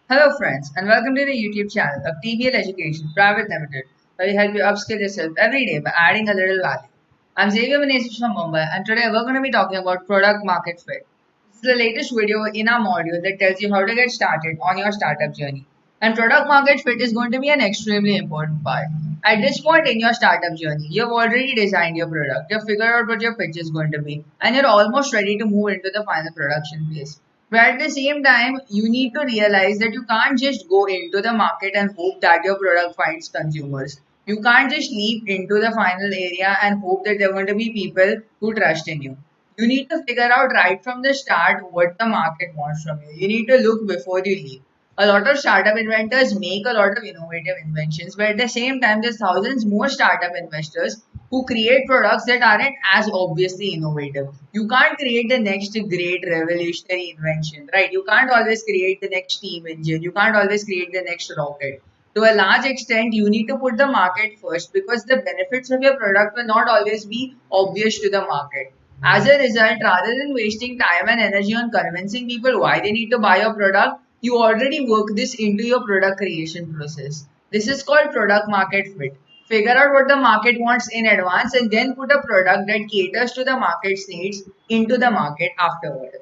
Hello friends and welcome to the YouTube channel of TBL Education Private Limited, where we help you upskill yourself every day by adding a little value. I'm Xavier Meneses from Mumbai, and today we're going to be talking about product market fit. This is the latest video in our module that tells you how to get started on your startup journey. And product market fit is going to be an extremely important part. At this point in your startup journey, you've already designed your product, you've figured out what your pitch is going to be, and you're almost ready to move into the final production phase. But at the same time, you need to realize that you can't just go into the market and hope that your product finds consumers. You can't just leap into the final area and hope that there are going to be people who trust in you. You need to figure out right from the start what the market wants from you. You need to look before you leap. A lot of startup inventors make a lot of innovative inventions, but at the same time, there's thousands more startup investors who create products that aren't as obviously innovative. You can't create the next great revolutionary invention, right? You can't always create the next steam engine. You can't always create the next rocket. To a large extent, you need to put the market first because the benefits of your product will not always be obvious to the market. As a result, rather than wasting time and energy on convincing people why they need to buy your product, you already work this into your product creation process. This is called product market fit. Figure out what the market wants in advance and then put a product that caters to the market's needs into the market afterward.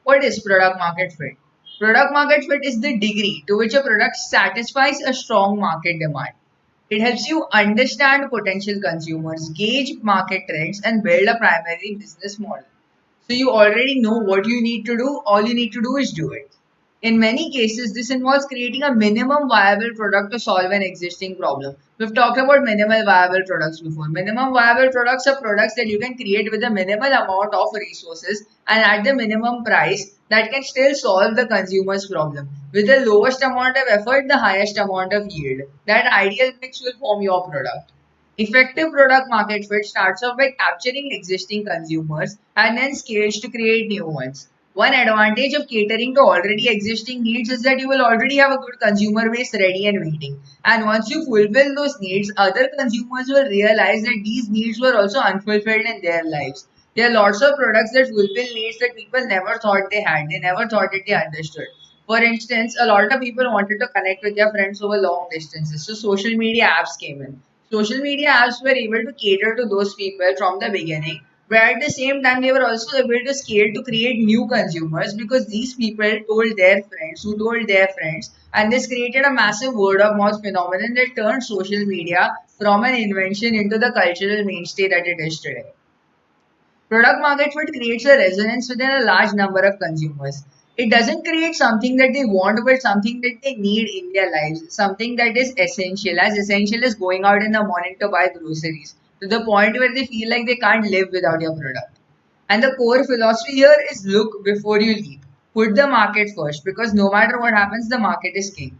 What is product market fit? Product market fit is the degree to which a product satisfies a strong market demand. It helps you understand potential consumers, gauge market trends, and build a primary business model. So you already know what you need to do, all you need to do is do it. In many cases, this involves creating a minimum viable product to solve an existing problem. We've talked about minimal viable products before. Minimum viable products are products that you can create with a minimal amount of resources and at the minimum price that can still solve the consumer's problem. With the lowest amount of effort, the highest amount of yield. That ideal mix will form your product. Effective product market fit starts off by capturing existing consumers and then scales to create new ones. One advantage of catering to already existing needs is that you will already have a good consumer base ready and waiting. And once you fulfill those needs, other consumers will realize that these needs were also unfulfilled in their lives. There are lots of products that fulfill needs that people never thought they had. They never thought that they understood. For instance, a lot of people wanted to connect with their friends over long distances. So social media apps came in. Social media apps were able to cater to those people from the beginning, but at the same time, they were also able to scale to create new consumers because these people told their friends who told their friends, and this created a massive word of mouth phenomenon that turned social media from an invention into the cultural mainstay that it is today. Product market fit creates a resonance within a large number of consumers. It doesn't create something that they want, but something that they need in their lives, something that is essential, as essential as going out in the morning to buy groceries, to the point where they feel like they can't live without your product. And the core philosophy here is look before you leap. Put the market first because no matter what happens, the market is king.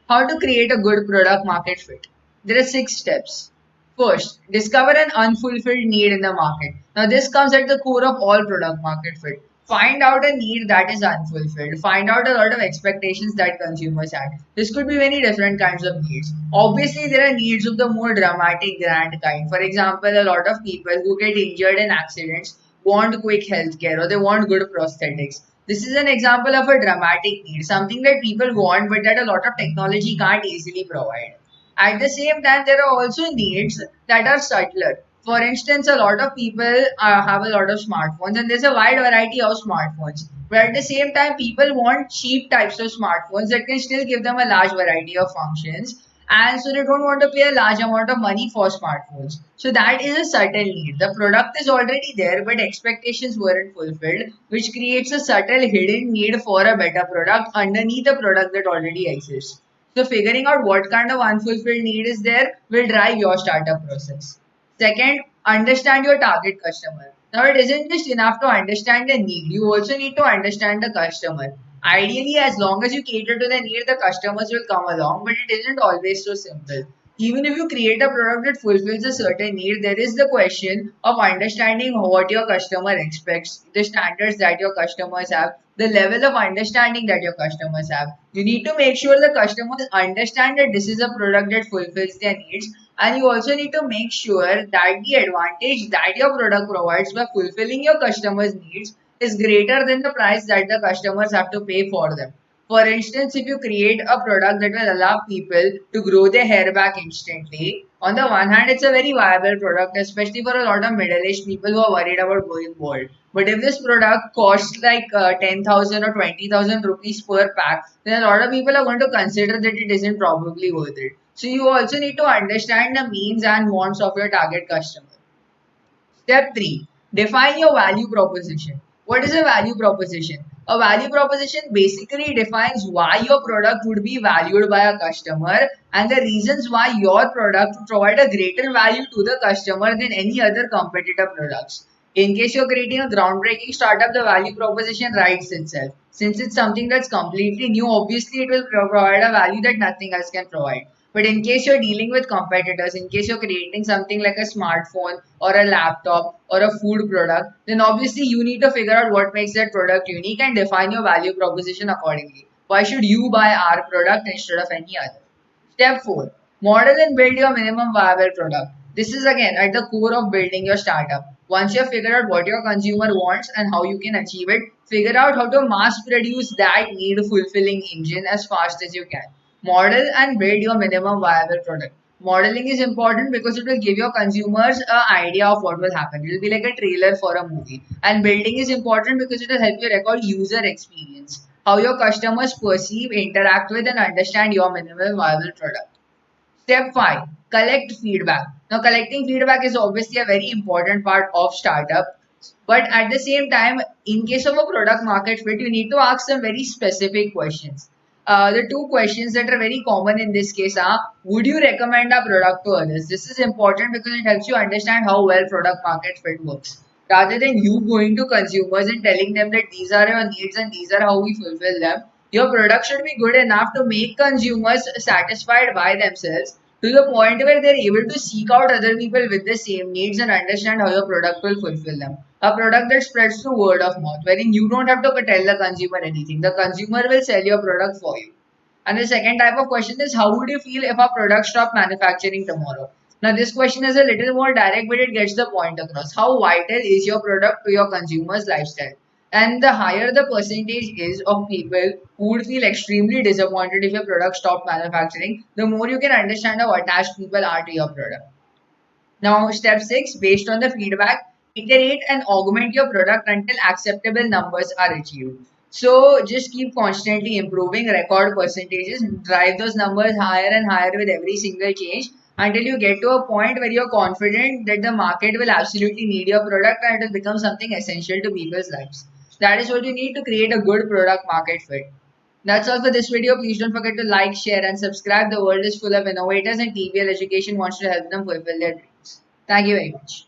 How to create a good product market fit? There are 6 steps. First, discover an unfulfilled need in the market. Now, this comes at the core of all product market fit. Find out a need that is unfulfilled. Find out a lot of expectations that consumers had. This could be many different kinds of needs. Obviously, there are needs of the more dramatic, grand kind. For example, a lot of people who get injured in accidents want quick healthcare or they want good prosthetics. This is an example of a dramatic need, something that people want but that a lot of technology can't easily provide. At the same time, there are also needs that are subtler. For instance, a lot of people have a lot of smartphones, and there's a wide variety of smartphones. But at the same time, people want cheap types of smartphones that can still give them a large variety of functions. And so they don't want to pay a large amount of money for smartphones. So that is a subtle need. The product is already there, but expectations weren't fulfilled, which creates a subtle hidden need for a better product underneath the product that already exists. So figuring out what kind of unfulfilled need is there will drive your startup process. Second, understand your target customer. Now it isn't just enough to understand the need, you also need to understand the customer. Ideally, as long as you cater to the need, the customers will come along, but it isn't always so simple. Even if you create a product that fulfills a certain need, there is the question of understanding what your customer expects, the standards that your customers have, the level of understanding that your customers have. You need to make sure the customers understand that this is a product that fulfills their needs, and you also need to make sure that the advantage that your product provides by fulfilling your customers' needs is greater than the price that the customers have to pay for them. For instance, if you create a product that will allow people to grow their hair back instantly, on the one hand, it's a very viable product, especially for a lot of middle-aged people who are worried about going bald. But if this product costs like 10,000 or 20,000 rupees per pack, then a lot of people are going to consider that it isn't probably worth it. So you also need to understand the means and wants of your target customer. Step 3. Define your value proposition. What is a value proposition? A value proposition basically defines why your product would be valued by a customer and the reasons why your product would provide a greater value to the customer than any other competitor products. In case you're creating a groundbreaking startup, the value proposition writes itself. Since it's something that's completely new, obviously it will provide a value that nothing else can provide. But in case you're dealing with competitors, in case you're creating something like a smartphone or a laptop or a food product, then obviously you need to figure out what makes that product unique and define your value proposition accordingly. Why should you buy our product instead of any other? Step 4. Model and build your minimum viable product. This is again at the core of building your startup. Once you have figured out what your consumer wants and how you can achieve it, figure out how to mass produce that need fulfilling engine as fast as you can. Model and build your minimum viable product. Modeling is important because it will give your consumers an idea of what will happen. It will be like a trailer for a movie. And building is important because it will help you record user experience, how your customers perceive, interact with, and understand your minimum viable product. Step 5. Collect feedback. Now, collecting feedback is obviously a very important part of startup. But at the same time, in case of a product market fit, you need to ask some very specific questions. The two questions that are very common in this case are, would you recommend a product to others? This is important because it helps you understand how well product market fit works. Rather than you going to consumers and telling them that these are your needs and these are how we fulfill them, your product should be good enough to make consumers satisfied by themselves to the point where they're able to seek out other people with the same needs and understand how your product will fulfill them. A product that spreads through word of mouth, wherein you don't have to tell the consumer anything. The consumer will sell your product for you. And the second type of question is, how would you feel if a product stopped manufacturing tomorrow? Now, this question is a little more direct, but it gets the point across. How vital is your product to your consumer's lifestyle? And the higher the percentage is of people who would feel extremely disappointed if your product stopped manufacturing, the more you can understand how attached people are to your product. Now, step 6, based on the feedback, iterate and augment your product until acceptable numbers are achieved. So, just keep constantly improving record percentages, drive those numbers higher and higher with every single change until you get to a point where you're confident that the market will absolutely need your product and it will become something essential to people's lives. That is what you need to create a good product market fit. That's all for this video. Please don't forget to like, share, and subscribe. The world is full of innovators, and TBL Education wants to help them fulfill their dreams. Thank you very much.